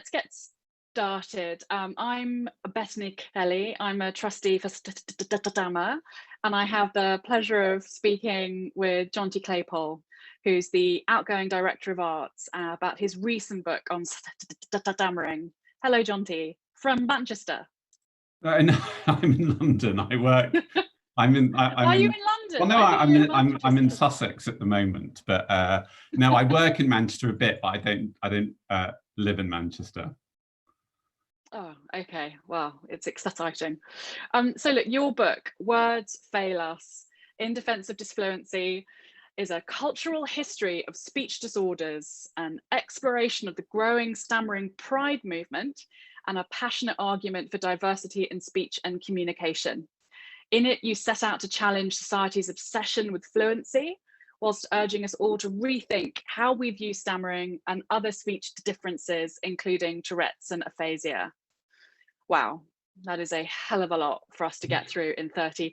let's get started. I'm Betony Kelly. I'm a trustee for STAMMA, and I have the pleasure of speaking with Jonty Claypole, who's the outgoing Director of Arts, about his recent book on stammering. Hello, Jonty, from Manchester. No, I'm in London. I work. I'm in. Are you in London? Well, no, I'm in Sussex at the moment. But no, I work in Manchester a bit, but I don't live in Manchester. Oh, okay. Well, it's exciting. So look, your book, Words Fail Us, in Defence of Disfluency, is a cultural history of speech disorders, an exploration of the growing stammering pride movement, and a passionate argument for diversity in speech and communication. In it, you set out to challenge society's obsession with fluency, whilst urging us all to rethink how we view stammering and other speech differences, including Tourette's and aphasia. Wow, that is a hell of a lot for us to get through in 30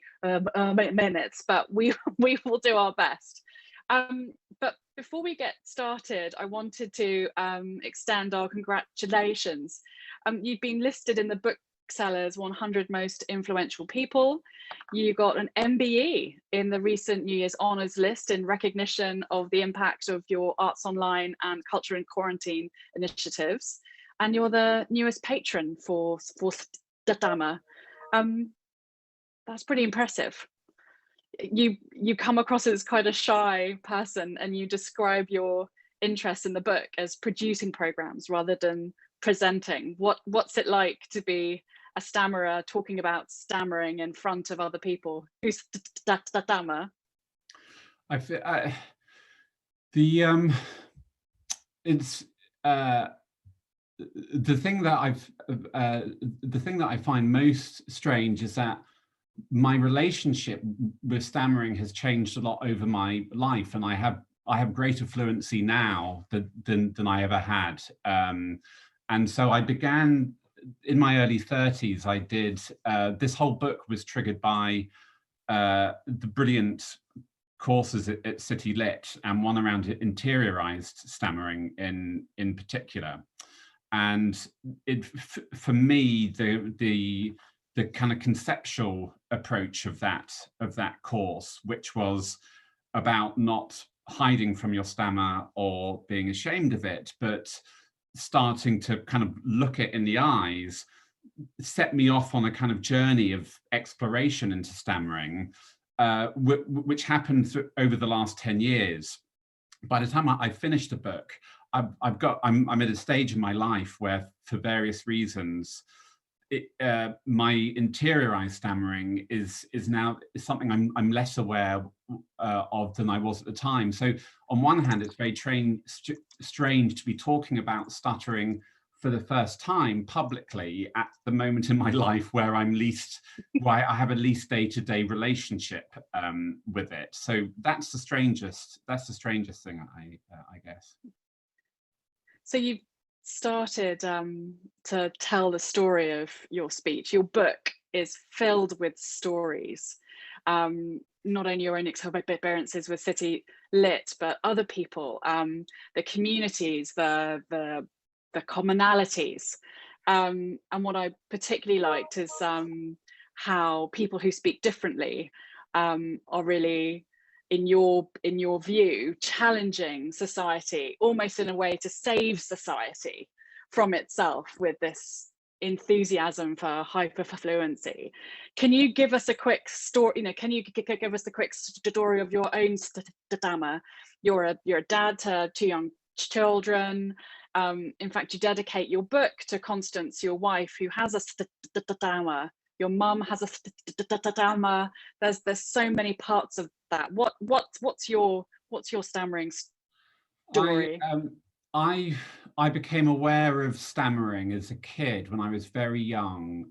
minutes, but we will do our best. But before we get started, I wanted to extend our congratulations. You've been listed in the Booksellers 100 Most Influential People. You got an MBE in the recent New Year's Honours list in recognition of the impact of your Arts Online and Culture in Quarantine initiatives. And you're the newest patron for STAMMA. That's pretty impressive. You come across as quite a shy person, and you describe your interest in the book as producing programs rather than presenting. What's it like to be a stammerer talking about stammering in front of other people who's stammer? The thing that I find most strange is that my relationship with stammering has changed a lot over my life, and I have greater fluency now than I ever had. And so I began in my early 30s. I did this whole book was triggered by the brilliant courses at City Lit, and one around interiorized stammering in particular. And for me, the kind of conceptual approach of that course, which was about not hiding from your stammer or being ashamed of it, but starting to kind of look it in the eyes, set me off on a kind of journey of exploration into stammering, which happened over the last 10 years. By the time I finished the book, I'm at a stage in my life where, for various reasons, my interiorized stammering is now something I'm less aware of than I was at the time. So on one hand, it's very strange to be talking about stuttering for the first time publicly at the moment in my life where I have a least day-to-day relationship with it. So that's the strangest thing, I guess. So you started to tell the story of your speech. Your book is filled with stories, not only your own experiences with City Lit, but other people, the communities, the commonalities. And what I particularly liked is how people who speak differently are really, in your view, challenging society, almost in a way to save society from itself with this enthusiasm for hyperfluency. Can you give us a quick story? Can you give us a quick story of your own stammer? You're a dad to 2 young children. In fact, you dedicate your book to Constance, your wife, who has a stammer. Your mum has a stammer. There's so many parts of that. What's your stammering story? I became aware of stammering as a kid when I was very young.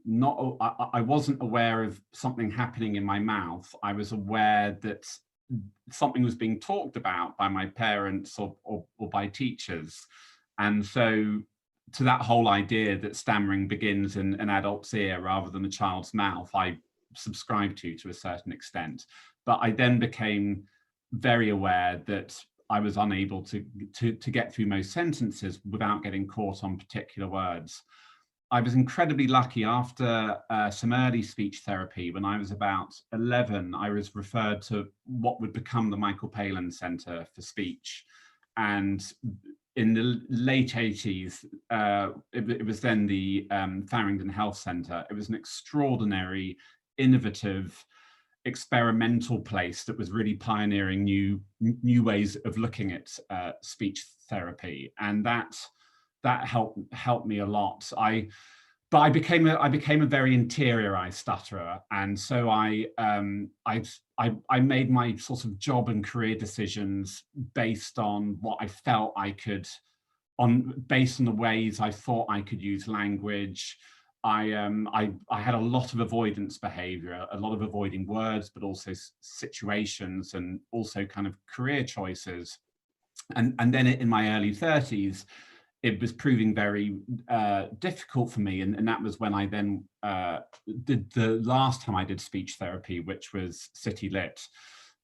I wasn't aware of something happening in my mouth. I was aware that something was being talked about by my parents or by teachers. And so to that whole idea that stammering begins in an adult's ear rather than a child's mouth, I subscribe to a certain extent. But I then became very aware that I was unable to get through most sentences without getting caught on particular words. I was incredibly lucky. After some early speech therapy, when I was about 11, I was referred to what would become the Michael Palin Centre for Speech. And in the late 80s, it was then the Farringdon Health Centre. It was an extraordinary, innovative, experimental place that was really pioneering new ways of looking at speech therapy, and that helped me a lot. But I became a very interiorized stutterer, and so I made my sort of job and career decisions based on what I felt I could, based on the ways I thought I could use language. I had a lot of avoidance behavior, a lot of avoiding words, but also situations, and also kind of career choices. And then in my early 30s, it was proving very difficult for me. And that was when I then did the last time I did speech therapy, which was City Lit.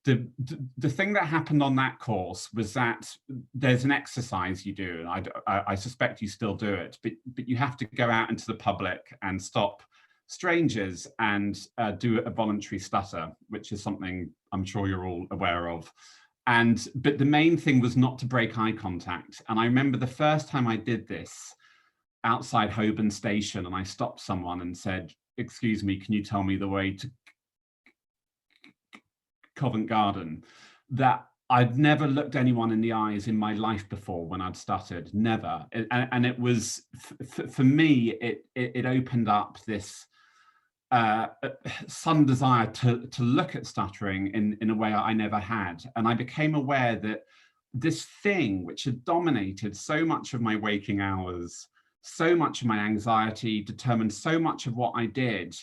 The thing that happened on that course was that there's an exercise you do, and I suspect you still do it, but you have to go out into the public and stop strangers and do a voluntary stutter, which is something I'm sure you're all aware of. But the main thing was not to break eye contact. And I remember the first time I did this outside Holborn Station, and I stopped someone and said, "Excuse me, can you tell me the way to Covent Garden?" That I'd never looked anyone in the eyes in my life before when I'd stuttered, never. And it was, for me, it opened up this some desire to look at stuttering in a way I never had. And I became aware that this thing which had dominated so much of my waking hours, so much of my anxiety, determined so much of what I did,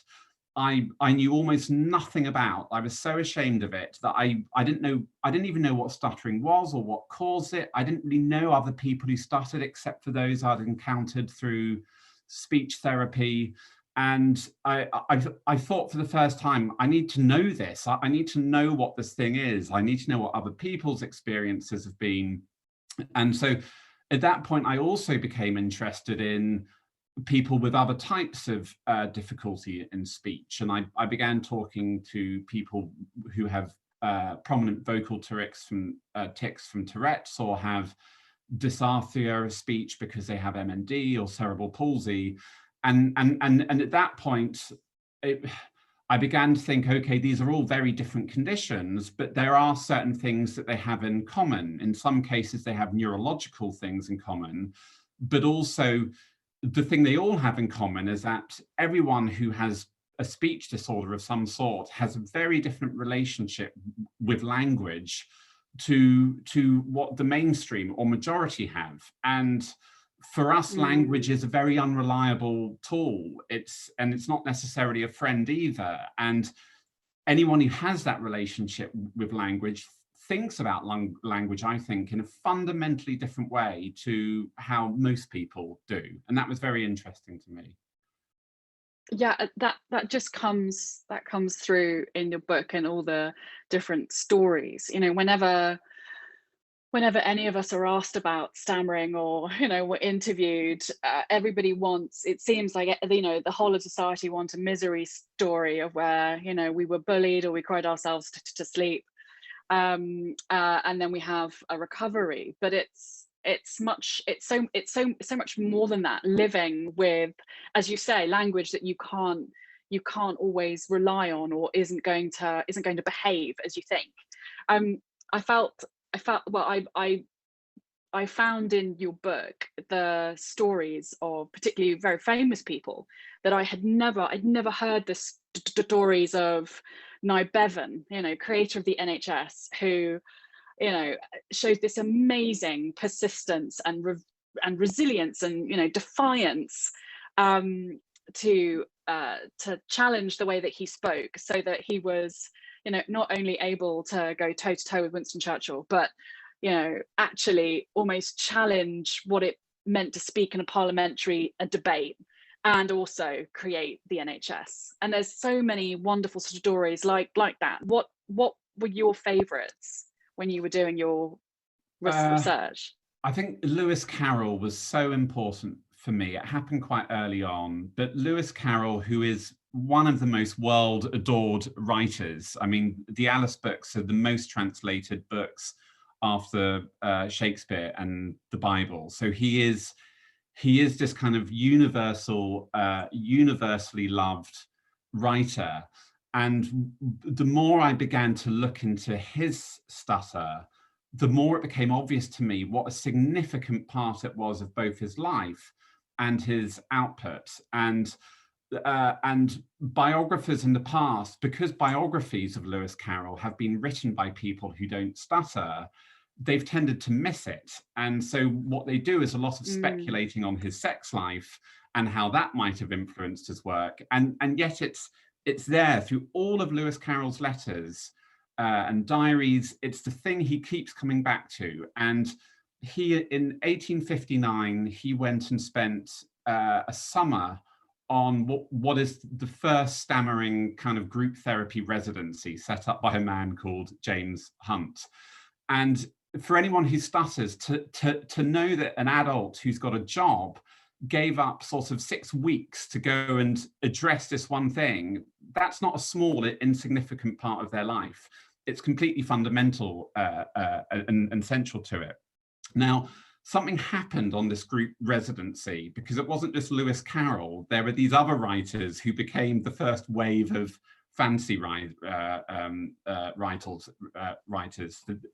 I knew almost nothing about. I was so ashamed of it that I didn't even know what stuttering was or what caused it. I didn't really know other people who stuttered except for those I'd encountered through speech therapy. And I thought for the first time, I need to know this. I need to know what this thing is. I need to know what other people's experiences have been. And so at that point, I also became interested in people with other types of difficulty in speech. And I began talking to people who have prominent vocal tics from Tourette's, or have dysarthria of speech because they have MND or cerebral palsy. And at that point, I began to think, okay, these are all very different conditions, but there are certain things that they have in common. In some cases, they have neurological things in common, but also the thing they all have in common is that everyone who has a speech disorder of some sort has a very different relationship with language to what the mainstream or majority have. And for us, language is a very unreliable tool. It's not necessarily a friend either. And anyone who has that relationship with language thinks about language, I think, in a fundamentally different way to how most people do. And that was very interesting to me. Yeah, that just comes through in your book and all the different stories. You know, whenever any of us are asked about stammering, or we're interviewed, everybody wants, it seems like, the whole of society want a misery story of where we were bullied or we cried ourselves to sleep, and then we have a recovery. But it's so much more than that. Living with, as you say, language that you can't always rely on, or isn't going to behave as you think. I found in your book the stories of particularly very famous people that I'd never heard the stories of. Nye Bevan, creator of the NHS, who shows this amazing persistence and resilience and defiance to challenge the way that he spoke, so that he was not only able to go toe to toe with Winston Churchill, but actually almost challenge what it meant to speak in a parliamentary debate, and also create the NHS. And there's so many wonderful stories like that. What were your favourites when you were doing your research? I think Lewis Carroll was so important for me. It happened quite early on, but Lewis Carroll, who is one of the most world adored writers. I mean, the Alice books are the most translated books after Shakespeare and the Bible. So he is this kind of universally loved writer. And the more I began to look into his stutter, the more it became obvious to me what a significant part it was of both his life and his output. And biographers in the past, because biographies of Lewis Carroll have been written by people who don't stutter, they've tended to miss it. And so what they do is a lot of speculating on his sex life and how that might have influenced his work. And yet it's there through all of Lewis Carroll's letters and diaries. It's the thing he keeps coming back to. And he, in 1859, he went and spent a summer on what is the first stammering kind of group therapy residency set up by a man called James Hunt. And for anyone who stutters, to know that an adult who's got a job gave up sort of 6 weeks to go and address this one thing, that's not a small, insignificant part of their life. It's completely fundamental and central to it. Now, something happened on this group residency, because it wasn't just Lewis Carroll. There were these other writers who became the first wave of fancy writers.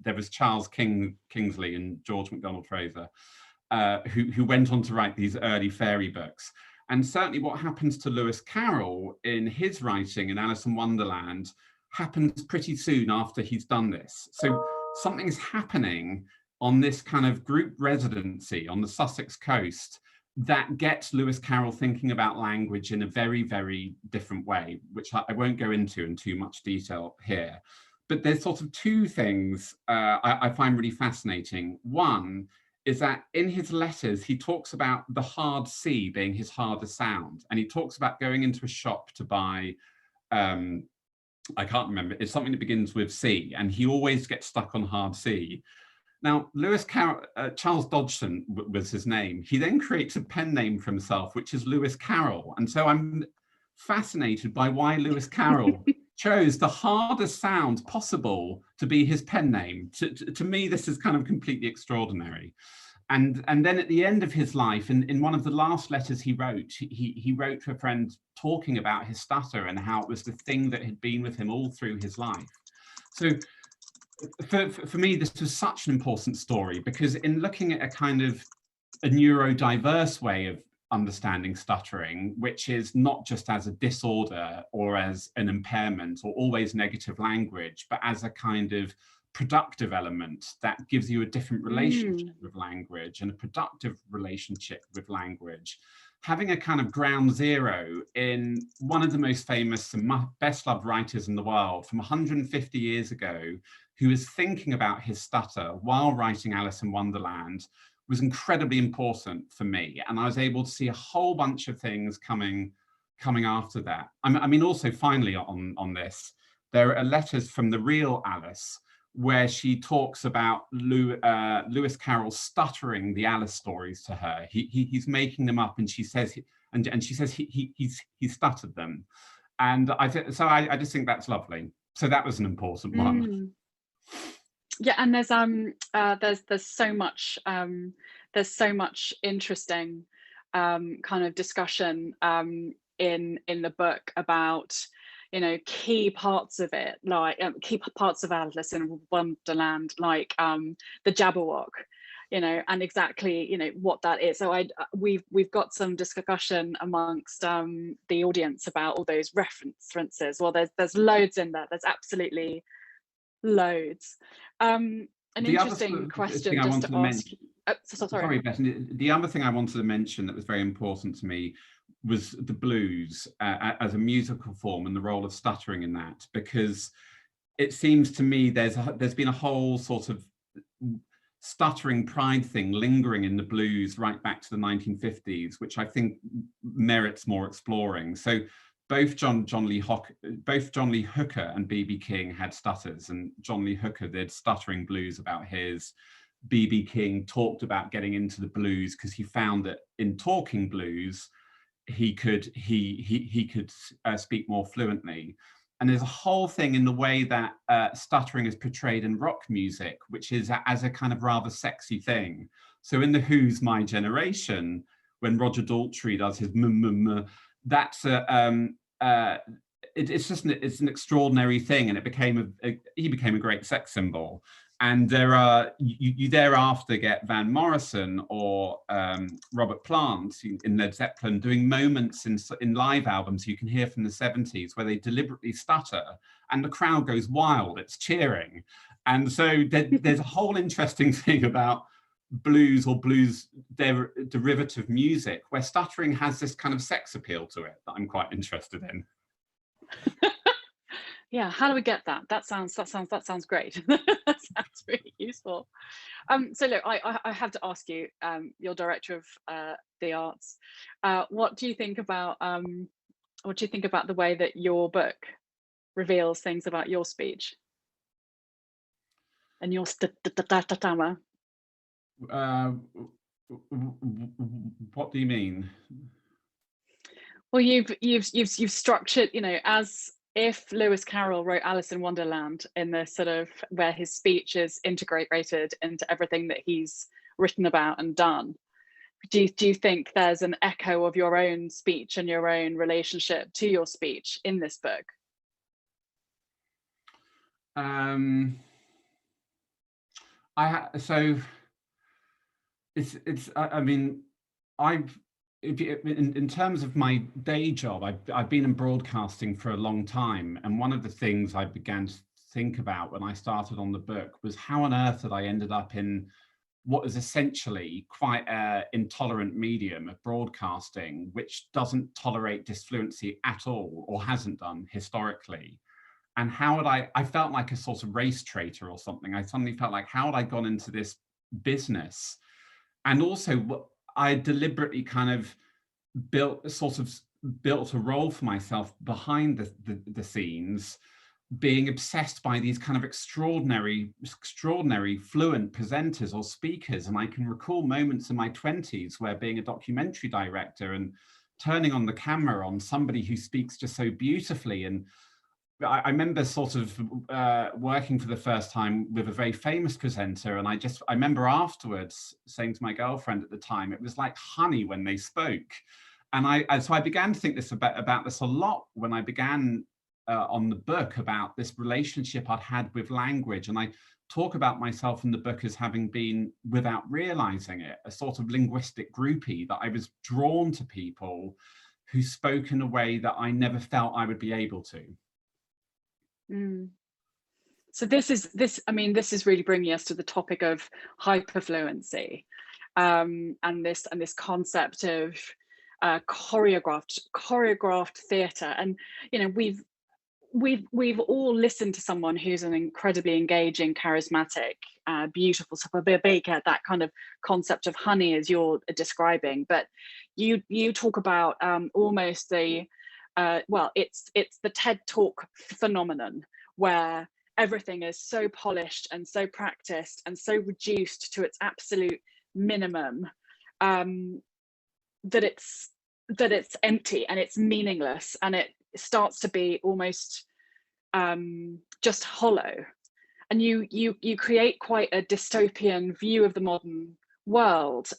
There was Charles Kingsley and George MacDonald Fraser, who went on to write these early fairy books. And certainly what happens to Lewis Carroll in his writing in Alice in Wonderland happens pretty soon after he's done this. So something's happening on this kind of group residency on the Sussex coast that gets Lewis Carroll thinking about language in a very, very different way, which I won't go into in too much detail here. But there's sort of two things I find really fascinating. One is that in his letters, he talks about the hard C being his hardest sound. And he talks about going into a shop to buy, I can't remember, it's something that begins with C, and he always gets stuck on hard C. Now, Lewis Carroll, Charles Dodgson was his name. He then creates a pen name for himself, which is Lewis Carroll. And so I'm fascinated by why Lewis Carroll chose the hardest sound possible to be his pen name. To me, this is kind of completely extraordinary. And then at the end of his life, in one of the last letters he wrote, he wrote to a friend talking about his stutter and how it was the thing that had been with him all through his life. So for me, this was such an important story, because in looking at a kind of a neurodiverse way of understanding stuttering, which is not just as a disorder or as an impairment or always negative language, but as a kind of productive element that gives you a different relationship with language and a productive relationship with language. Having a kind of ground zero in one of the most famous and best loved writers in the world from 150 years ago, who was thinking about his stutter while writing Alice in Wonderland, was incredibly important for me. And I was able to see a whole bunch of things coming after that. I mean, also finally on this, there are letters from the real Alice where she talks about Lewis Carroll stuttering the Alice stories to her. He's making them up, and she says, and she says he stuttered them. And I just think that's lovely. So that was an important one. Yeah, and there's so much interesting kind of discussion in the book about, you know, key parts of it, like key parts of Alice in Wonderland, like the Jabberwock, you know, and exactly, you know, what that is. So we've got some discussion amongst the audience about all those references. Well, there's loads in there. There's absolutely loads. An interesting question just to ask. Sorry, Bethany. The other thing I wanted to mention that was very important to me was the blues as a musical form and the role of stuttering in that, because it seems to me there's been a whole sort of stuttering pride thing lingering in the blues right back to the 1950s, which I think merits more exploring. So both John Lee Hooker and B.B. King had stutters, and John Lee Hooker did stuttering blues about his. B.B. King talked about getting into the blues because he found that in talking blues, he could speak more fluently. And there's a whole thing in the way that stuttering is portrayed in rock music, which is as a kind of rather sexy thing. So in the Who's My Generation, when Roger Daltrey does his that's it's an extraordinary thing, and he became a great sex symbol. And you thereafter get Van Morrison or Robert Plant in Led Zeppelin doing moments in live albums you can hear from the 70s where they deliberately stutter and the crowd goes wild, it's cheering. And so there's a whole interesting thing about blues or blues derivative music where stuttering has this kind of sex appeal to it that I'm quite interested in. Yeah, how do we get that? That sounds great. That sounds really useful. So look, I have to ask you, you're director of the arts. What do you think about the way that your book reveals things about your speech and your stammer? What do you mean? Well, you've structured, you know, as if Lewis Carroll wrote Alice in Wonderland in the sort of where his speech is integrated into everything that he's written about and done. Do you think there's an echo of your own speech and your own relationship to your speech in this book? In terms of my day job, I've been in broadcasting for a long time, and one of the things I began to think about when I started on the book was how on earth had I ended up in what is essentially quite an intolerant medium of broadcasting, which doesn't tolerate disfluency at all, or hasn't done historically. And how had I felt like a sort of race traitor or something. I suddenly felt like, how had I gone into this business? And also, I deliberately kind of built a role for myself behind the scenes, being obsessed by these kind of extraordinary fluent presenters or speakers. And I can recall moments in my 20s where being a documentary director and turning on the camera on somebody who speaks just so beautifully. And I remember sort of working for the first time with a very famous presenter, and I remember afterwards saying to my girlfriend at the time, it was like honey when they spoke. And so I began to think about this a lot when I began on the book, about this relationship I'd had with language. And I talk about myself in the book as having been, without realizing it, a sort of linguistic groupie, that I was drawn to people who spoke in a way that I never felt I would be able to. So this is really bringing us to the topic of hyperfluency, and this concept of choreographed theatre. And you know, we've all listened to someone who's an incredibly engaging, charismatic, beautiful baker, that kind of concept of honey as you're describing. But you talk about almost the it's the TED Talk phenomenon, where everything is so polished and so practiced and so reduced to its absolute minimum, that it's empty and it's meaningless, and it starts to be almost just hollow. And you create quite a dystopian view of the modern world.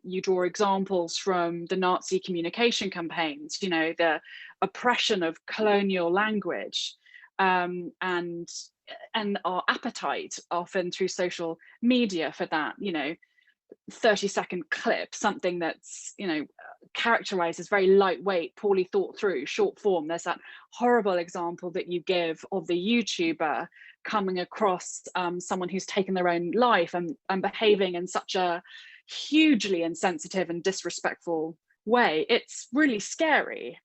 You draw examples from the Nazi communication campaigns, you know, the oppression of colonial language, and our appetite often through social media for that, you know, 30-second clip, something that's, you know, characterized as very lightweight, poorly thought through, short form. There's that horrible example that you give of the YouTuber coming across someone who's taken their own life and behaving in such a hugely insensitive and disrespectful way. It's really scary.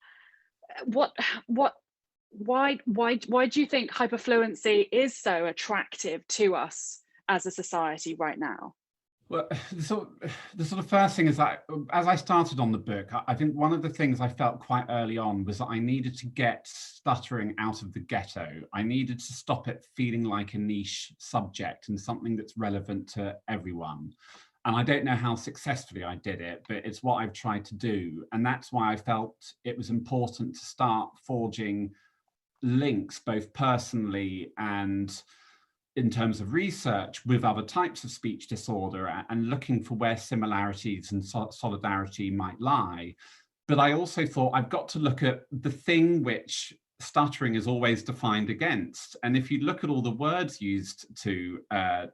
Why do you think hyperfluency is so attractive to us as a society right now? Well, the sort of first thing is that as I started on the book, I think one of the things I felt quite early on was that I needed to get stuttering out of the ghetto. I needed to stop it feeling like a niche subject and something that's relevant to everyone. And I don't know how successfully I did it, but it's what I've tried to do. And that's why I felt it was important to start forging links, both personally and in terms of research, with other types of speech disorder and looking for where similarities and solidarity might lie. But I also thought I've got to look at the thing which stuttering is always defined against. And if you look at all the words used to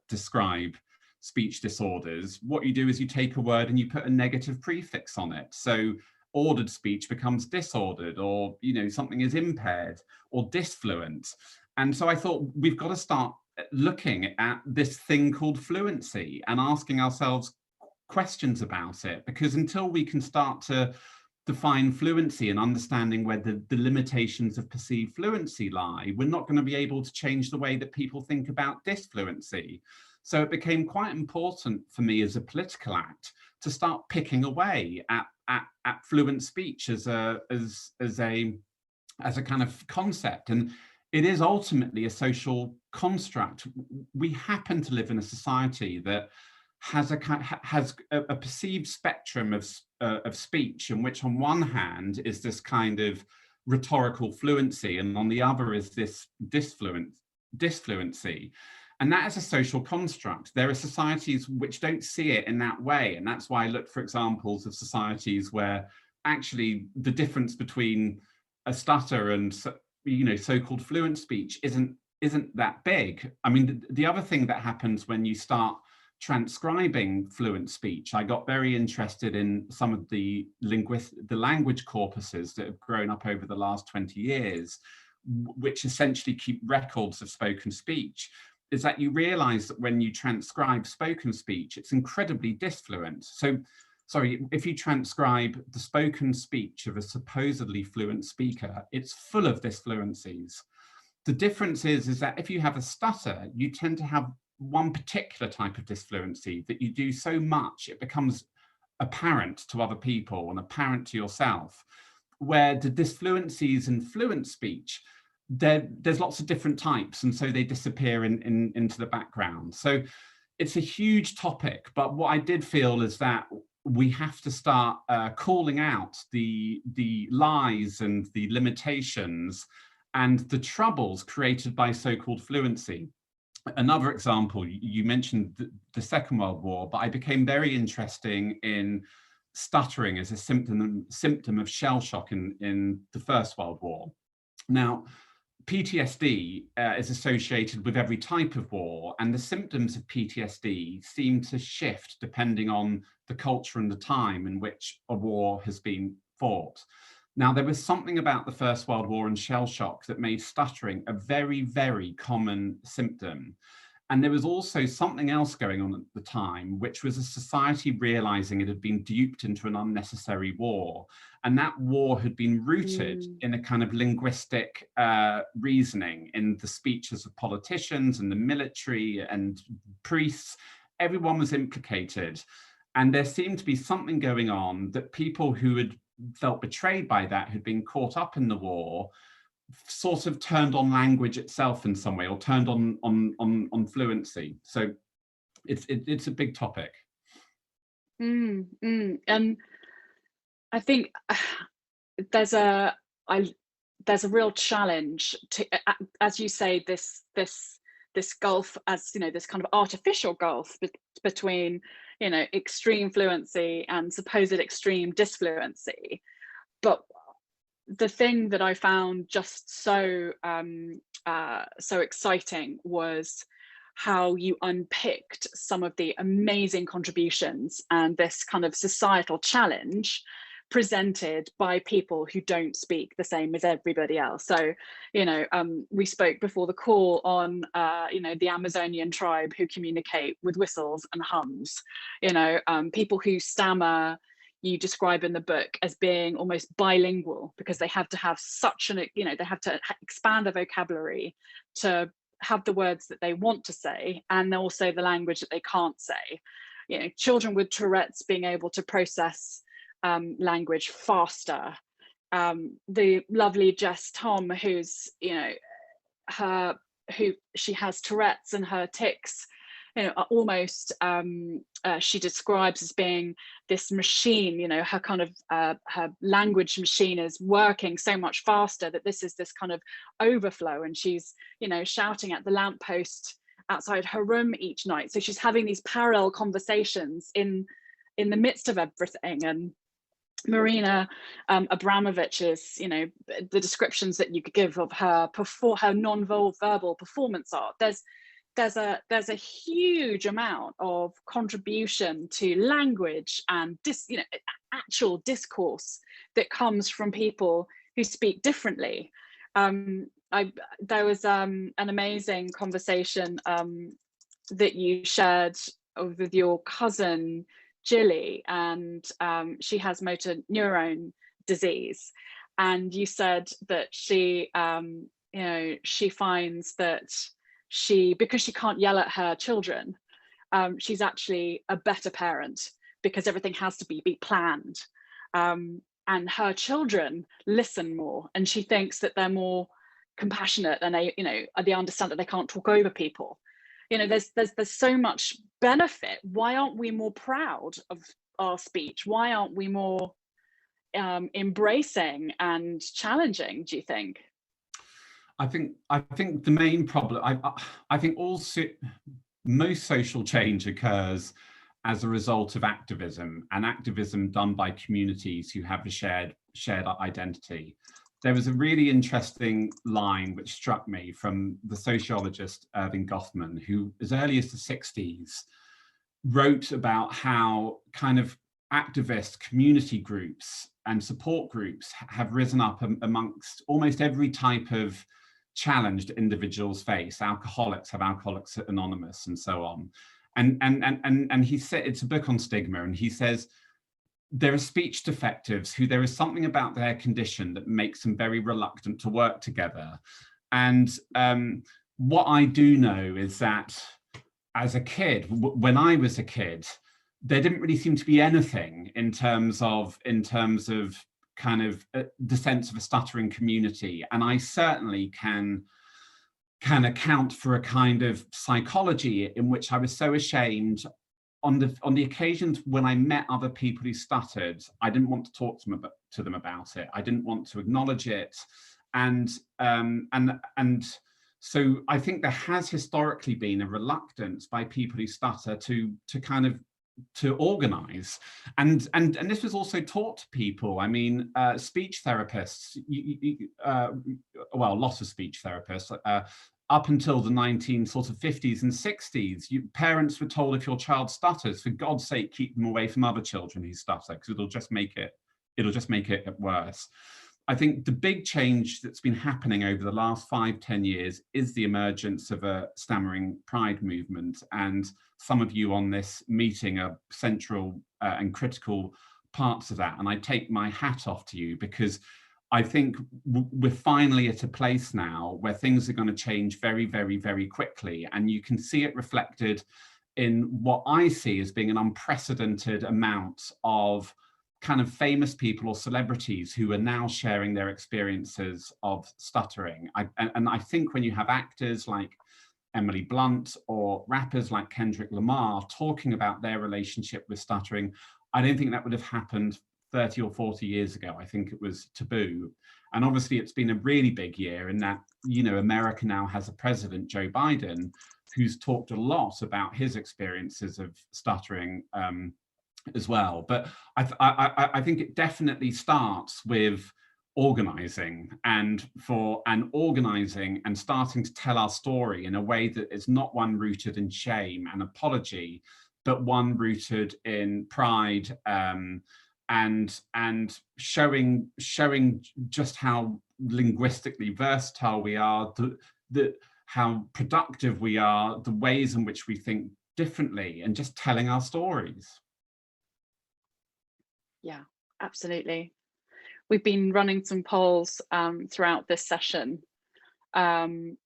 describe speech disorders, what you do is you take a word and you put a negative prefix on it. So ordered speech becomes disordered, or something is impaired or disfluent. And so I thought we've got to start looking at this thing called fluency and asking ourselves questions about it, because until we can start to define fluency and understanding where the limitations of perceived fluency lie, we're not going to be able to change the way that people think about disfluency. So it became quite important for me as a political act to start picking away at fluent speech as a kind of concept. And it is ultimately a social construct. We happen to live in a society that has a perceived spectrum of speech, in which on one hand is this kind of rhetorical fluency, and on the other is this disfluency. And that is a social construct. There are societies which don't see it in that way. And that's why I look for examples of societies where actually the difference between a stutter and so-called fluent speech isn't that big. I mean, the other thing that happens when you start transcribing fluent speech, I got very interested in some of the language corpuses that have grown up over the last 20 years, which essentially keep records of spoken speech, is that you realize that when you transcribe spoken speech, it's incredibly disfluent. So, sorry, if you transcribe the spoken speech of a supposedly fluent speaker, it's full of disfluencies. The difference is that if you have a stutter, you tend to have one particular type of disfluency that you do so much, it becomes apparent to other people and apparent to yourself, where the disfluencies in fluent speech, there's lots of different types, and so they disappear into the background. So it's a huge topic, but what I did feel is that we have to start calling out the lies and the limitations and the troubles created by so-called fluency. Another example, you mentioned the Second World War, but I became very interested in stuttering as a symptom of shell shock in the First World War. Now, PTSD is associated with every type of war, and the symptoms of PTSD seem to shift depending on the culture and the time in which a war has been fought. Now, there was something about the First World War and shell shock that made stuttering a very, very common symptom. And there was also something else going on at the time, which was a society realizing it had been duped into an unnecessary war. And that war had been rooted in a kind of linguistic reasoning in the speeches of politicians and the military and priests. Everyone was implicated. And there seemed to be something going on that people who had felt betrayed by that, who'd been caught up in the war, sort of turned on language itself in some way, or turned on fluency. So it's a big topic. And I think there's a real challenge to, as you say, this gulf, as this kind of artificial gulf between extreme fluency and supposed extreme disfluency. But the thing that I found just so exciting was how you unpicked some of the amazing contributions and this kind of societal challenge presented by people who don't speak the same as everybody else. So, we spoke before the call on, the Amazonian tribe who communicate with whistles and hums, people who stammer. You describe in the book as being almost bilingual because they have to have they have to expand their vocabulary to have the words that they want to say and also the language that they can't say. you know, children with Tourette's being able to process language faster. The lovely Jess Tom, who's, you know, she has Tourette's, and her tics, you know, are almost, she describes as being this machine, you know, her kind of, her language machine is working so much faster that this is this kind of overflow, and she's, you know, shouting at the lamppost outside her room each night. So she's having these parallel conversations in the midst of everything. And Marina Abramovich's, you know, the descriptions that you could give of her non-verbal performance art, there's a huge amount of contribution to language and you know, actual discourse that comes from people who speak differently. There was an amazing conversation that you shared with your cousin Jilly, and she has motor neurone disease, and you said that she, you know, she finds that because she can't yell at her children, she's actually a better parent because everything has to be planned, and her children listen more, and she thinks that they're more compassionate, and they, you know, they understand that they can't talk over people. You know, there's so much benefit. Why aren't we more proud of our speech? Why aren't we more embracing and challenging, do you think? I think the main problem, I think most social change occurs as a result of activism, and activism done by communities who have a shared identity. There was a really interesting line which struck me from the sociologist Irving Goffman, who as early as the 60s wrote about how kind of activist community groups and support groups have risen up amongst almost every type of challenge that individuals face. Alcoholics have Alcoholics Anonymous and so on. And he said, it's a book on stigma, and he says, there are speech defectives who there is something about their condition that makes them very reluctant to work together. And what I do know is that as a kid, when I was a kid, there didn't really seem to be anything in terms of kind of the sense of a stuttering community. And I certainly can account for a kind of psychology in which I was so ashamed on the occasions when I met other people who stuttered. I didn't want to talk to them about it. I didn't want to acknowledge it. And so I think there has historically been a reluctance by people who stutter to organize, and this was also taught to people. I mean, speech therapists, well, lots of speech therapists, up until the 1950s and 60s, parents were told, if your child stutters, for God's sake, keep them away from other children who stutter, because it'll just make it worse. I think the big change that's been happening over the last 5-10 years is the emergence of a stammering pride movement, and some of you on this meeting are central and critical parts of that, and I take my hat off to you, because I think we're finally at a place now where things are going to change very, very, very quickly, and you can see it reflected in what I see as being an unprecedented amount of kind of famous people or celebrities who are now sharing their experiences of stuttering. And I think when you have actors like Emily Blunt or rappers like Kendrick Lamar talking about their relationship with stuttering, I don't think that would have happened 30 or 40 years ago. I think it was taboo. And obviously it's been a really big year in that, you know, America now has a president, Joe Biden, who's talked a lot about his experiences of stuttering as well. But I think it definitely starts with organizing and organizing and starting to tell our story in a way that is not one rooted in shame and apology, but one rooted in pride, and showing just how linguistically versatile we are, how productive we are, the ways in which we think differently, and just telling our stories. Yeah, absolutely. We've been running some polls throughout this session, and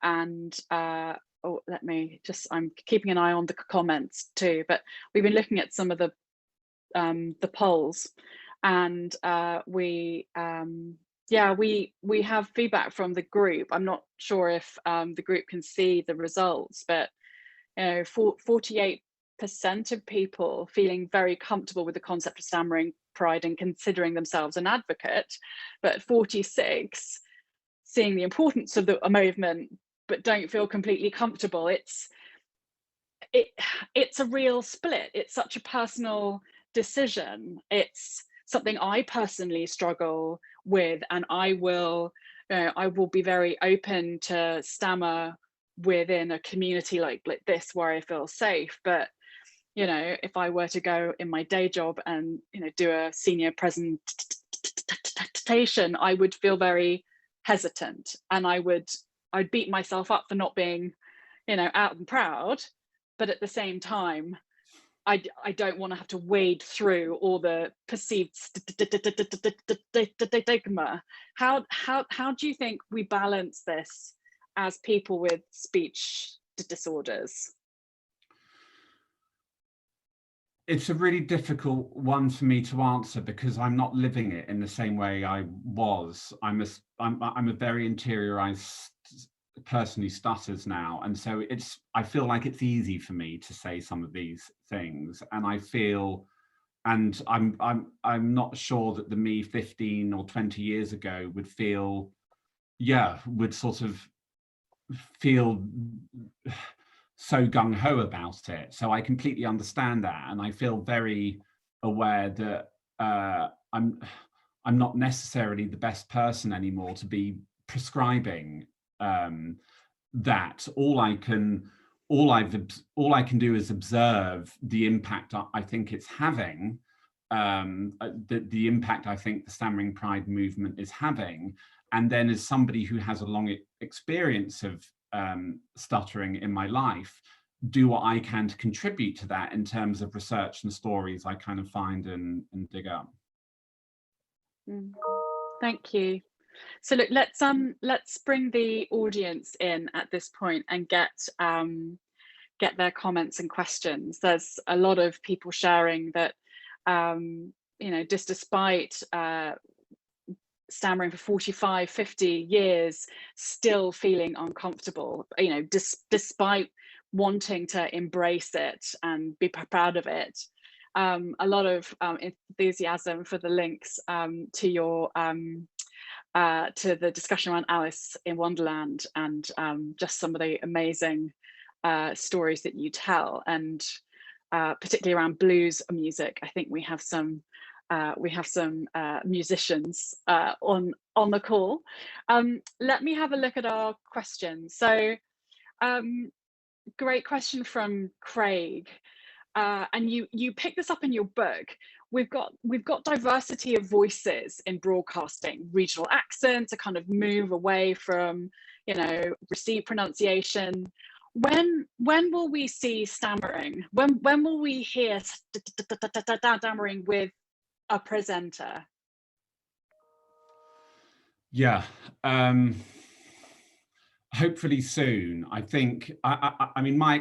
oh, let me just, I'm keeping an eye on the comments too, but we've been looking at some of the polls, and yeah, we have feedback from the group. I'm not sure if the group can see the results, but 48% of people feeling very comfortable with the concept of stammering pride and considering themselves an advocate, but 46 seeing the importance of a movement but don't feel completely comfortable. It's a real split. It's such a personal decision. It's something I personally struggle with, and I will be very open to stammer within a community like this where I feel safe. But if I were to go in my day job and do a senior presentation, I would feel very hesitant, and I'd beat myself up for not being out and proud. But at the same time, I don't want to have to wade through all the perceived stigma. How do you think we balance this as people with speech disorders? It's a really difficult one for me to answer because I'm not living it in the same way I was. I'm a very interiorized person who stutters now, and so I feel like it's easy for me to say some of these things, and I feel, and I'm not sure that the me 15 or 20 years ago would feel, would sort of feel so gung-ho about it. So I completely understand that, and I feel very aware that I'm not necessarily the best person anymore to be prescribing that. All I can do is observe the impact I think it's having, the impact I think the Stammering Pride movement is having, and then as somebody who has a long experience of stuttering in my life, do what I can to contribute to that in terms of research and stories I kind of find and dig up. Thank you. So look, let's bring the audience in at this point and get their comments and questions. There's a lot of people sharing that just despite stammering for 45, 50 years, still feeling uncomfortable, despite wanting to embrace it and be proud of it. A lot of enthusiasm for the links to your to the discussion around Alice in Wonderland, and just some of the amazing stories that you tell, and particularly around blues music. I think we have some musicians on the call. Let me have a look at our questions. So great question from Craig, and you picked this up in your book. We've got diversity of voices in broadcasting, regional accents, a kind of move away from received pronunciation. When will we see stammering? When will we hear stammering with a presenter? Hopefully soon. I think I mean my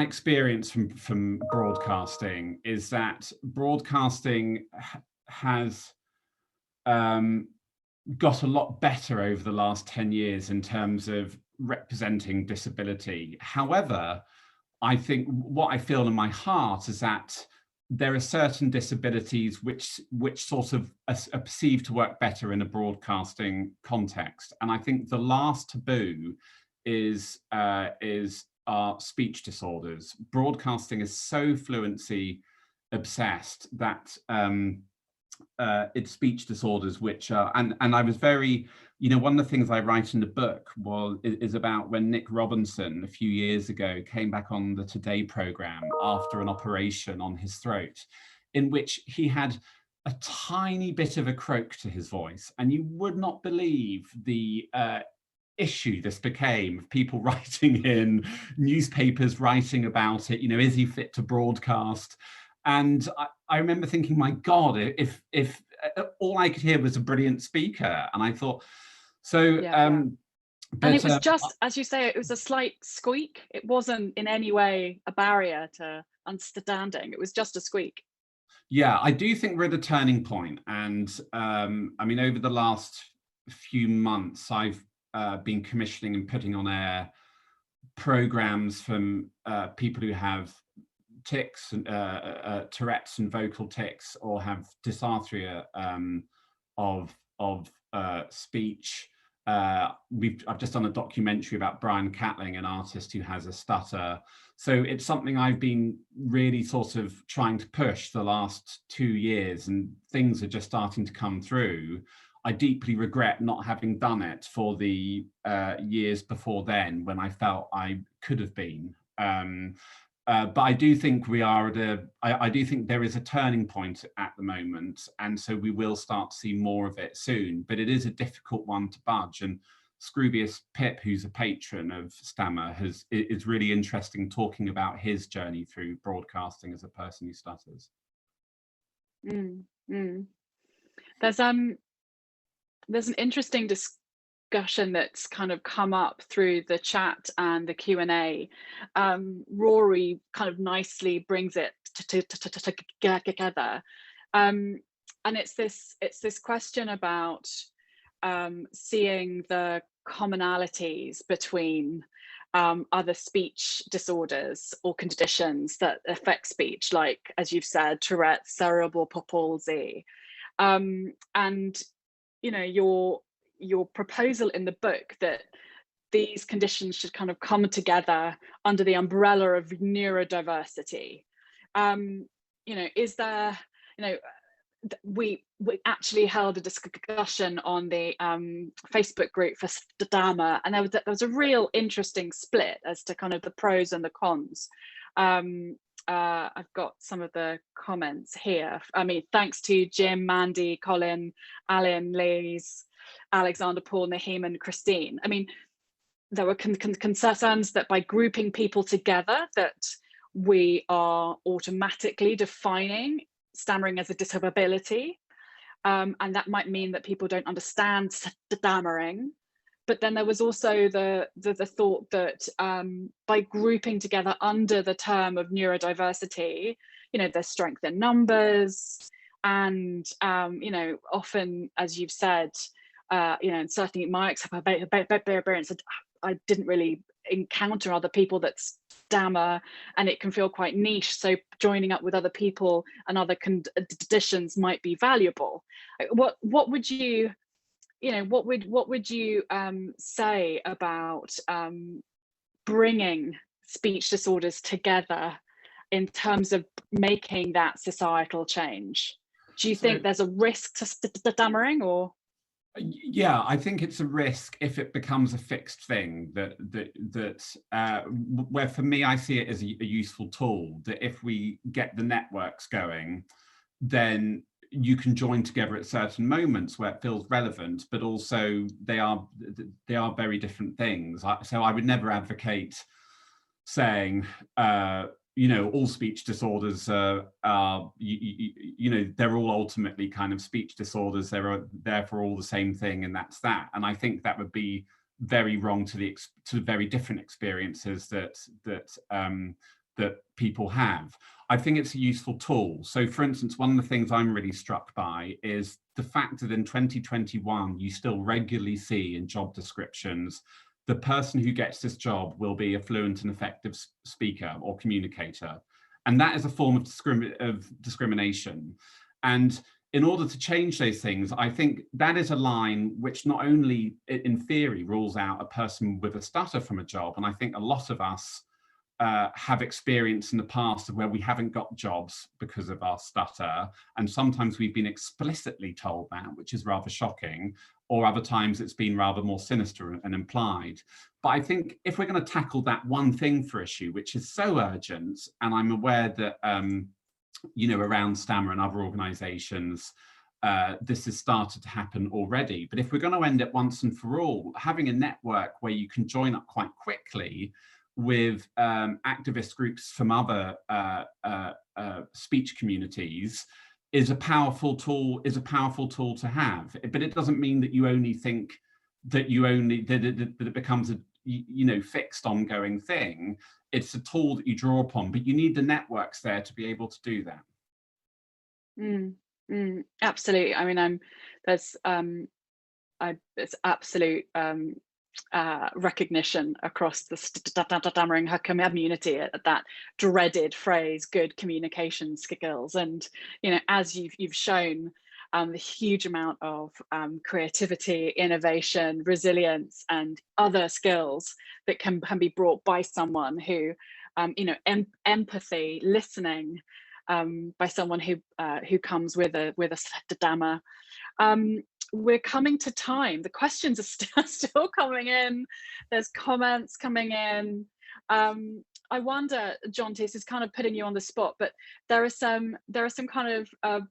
experience from broadcasting is that broadcasting has got a lot better over the last 10 years in terms of representing disability. However, I think what I feel in my heart is that there are certain disabilities which sort of are perceived to work better in a broadcasting context. And I think the last taboo is speech disorders. Broadcasting is so fluency obsessed that it's speech disorders which are, and I was very, one of the things I write in the book is about when Nick Robinson a few years ago came back on the Today programme after an operation on his throat, in which he had a tiny bit of a croak to his voice, and you would not believe the issue this became of people writing in, newspapers writing about it, is he fit to broadcast? And I remember thinking, my God, if all I could hear was a brilliant speaker. And I thought, And it was just, as you say, it was a slight squeak. It wasn't in any way a barrier to understanding. It was just a squeak. Yeah, I do think we're at a turning point. And I mean, over the last few months, I've been commissioning and putting on air programs from people who have tics, Tourette's and vocal tics, or have dysarthria of speech. I've just done a documentary about Brian Catling, an artist who has a stutter. So it's something I've been really sort of trying to push the last 2 years, and things are just starting to come through. I deeply regret not having done it for the years before then, when I felt I could have been. But I do think we are at I do think there is a turning point at the moment, and so we will start to see more of it soon. But it is a difficult one to budge. And Scroobius Pip, who's a patron of STAMMA, is really interesting talking about his journey through broadcasting as a person who stutters. There's an interesting discussion that's kind of come up through the chat and the Q&A. Rory kind of nicely brings it together, and it's this question about seeing the commonalities between other speech disorders or conditions that affect speech, like, as you've said, Tourette's, cerebral palsy, and you know, your proposal in the book that these conditions should kind of come together under the umbrella of neurodiversity. You know, is there, you know, we actually held a discussion on the Facebook group for STAMMA, and there was a real interesting split as to kind of the pros and the cons. I've got some of the comments here. I mean, thanks to Jim, Mandy, Colin, Alan, Liz, Alexander, Paul, Naheem, and Christine. I mean, there were concerns that by grouping people together, that we are automatically defining stammering as a disability, and that might mean that people don't understand stammering. But then there was also the thought that by grouping together under the term of neurodiversity, you know, there's strength in numbers, and you know, often, as you've said, you know, and certainly my experience, I didn't really encounter other people that stammer, and it can feel quite niche. So joining up with other people and other conditions might be valuable. What would you, you know, what would you say about bringing speech disorders together in terms of making that societal change? Do you think there's a risk to stammering, or? Yeah, I think it's a risk if it becomes a fixed thing, where for me, I see it as a useful tool, that if we get the networks going, then you can join together at certain moments where it feels relevant, but also they are very different things. So I would never advocate saying, you know, all speech disorders are, you know, they're all ultimately kind of speech disorders. They're therefore all the same thing, and that's that. And I think that would be very wrong to very different experiences that people have. I think it's a useful tool. So, for instance, one of the things I'm really struck by is the fact that in 2021, you still regularly see in job descriptions, the person who gets this job will be a fluent and effective speaker or communicator. And that is a form of discrimination. And in order to change those things, I think that is a line which not only in theory rules out a person with a stutter from a job, and I think a lot of us have experience in the past of where we haven't got jobs because of our stutter, and sometimes we've been explicitly told that, which is rather shocking, or other times it's been rather more sinister and implied. But I think if we're going to tackle that one thing for issue, which is so urgent, and I'm aware that you know, around STAMMA and other organisations, this has started to happen already. But if we're going to end it once and for all, having a network where you can join up quite quickly with activist groups from other speech communities is a powerful tool to have. But it doesn't mean that you only think that you only, that it becomes a, you know, fixed ongoing thing. It's a tool that you draw upon, but you need the networks there to be able to do that. Absolutely. I mean, there's it's absolute recognition across the stammering community at that dreaded phrase, good communication skills. And, you know, as you've shown, the huge amount of creativity, innovation, resilience, and other skills that can be brought by someone who, you know, empathy, listening, by someone who comes with a stammer. We're coming to time. The questions are still coming in. There's comments coming in. I wonder, Jontys, this is kind of putting you on the spot, but there are some kind of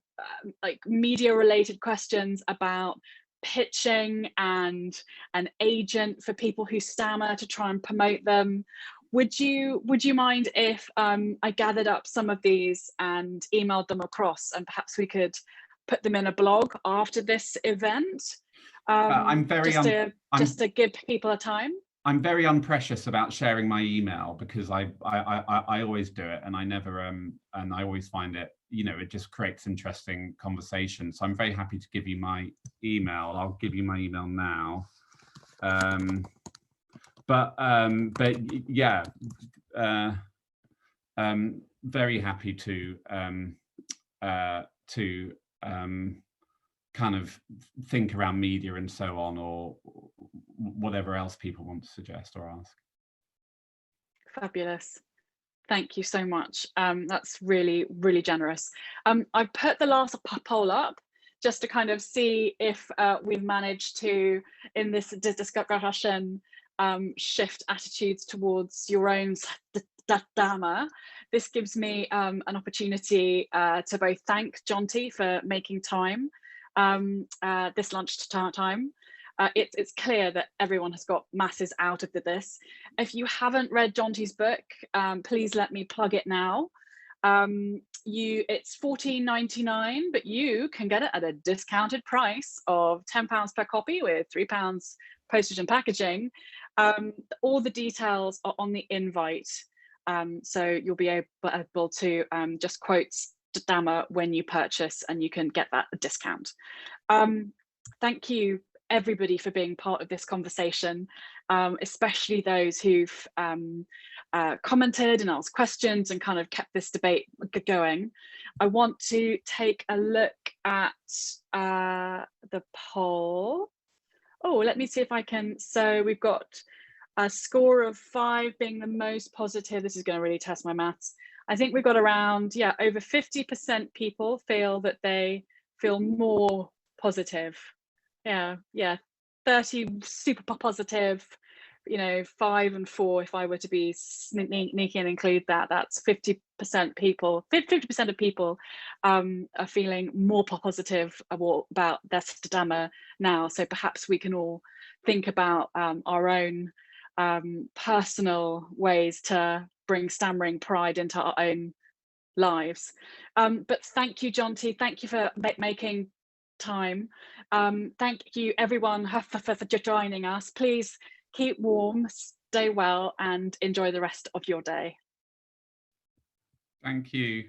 like media related questions about pitching and an agent for people who stammer to try and promote them. Would you mind if I gathered up some of these and emailed them across, and perhaps we could put them in a blog after this event? I'm very just to give people a time. I'm very unprecious about sharing my email, because I always do it, and I never and I always find it, you know, it just creates interesting conversation. So I'm very happy to give you my email. I'll give you my email now. But yeah, very happy to kind of think around media and so on, or whatever else people want to suggest or ask. Fabulous. Thank you so much. That's really, really generous. I put the last poll up just to kind of see if we've managed to, in this discussion, shift attitudes towards your own stammer. This gives me an opportunity to both thank Jonty for making time this lunch time. It's clear that everyone has got masses out of this. If you haven't read Jonty's book, please let me plug it now. It's $14.99, but you can get it at a discounted price of £10 per copy with £3 postage and packaging. All the details are on the invite, so you'll be able to just quote stammer when you purchase, and you can get that discount. Thank you everybody for being part of this conversation, especially those who've commented and asked questions and kind of kept this debate going. I want to take a look at the poll. Oh, let me see if I can. So we've got a score of 5 being the most positive. This is going to really test my maths. I think we've got around, yeah, over 50% people feel that they feel more positive. Yeah, 30 super positive, you know, 5 and 4. If I were to be sneaky and include that, that's 50% people. 50% of people are feeling more positive about their stammer now. So perhaps we can all think about our own personal ways to bring stammering pride into our own lives. But thank you, Jonty. Thank you for making time. Thank you everyone for joining us. Please keep warm, stay well, and enjoy the rest of your day. Thank you.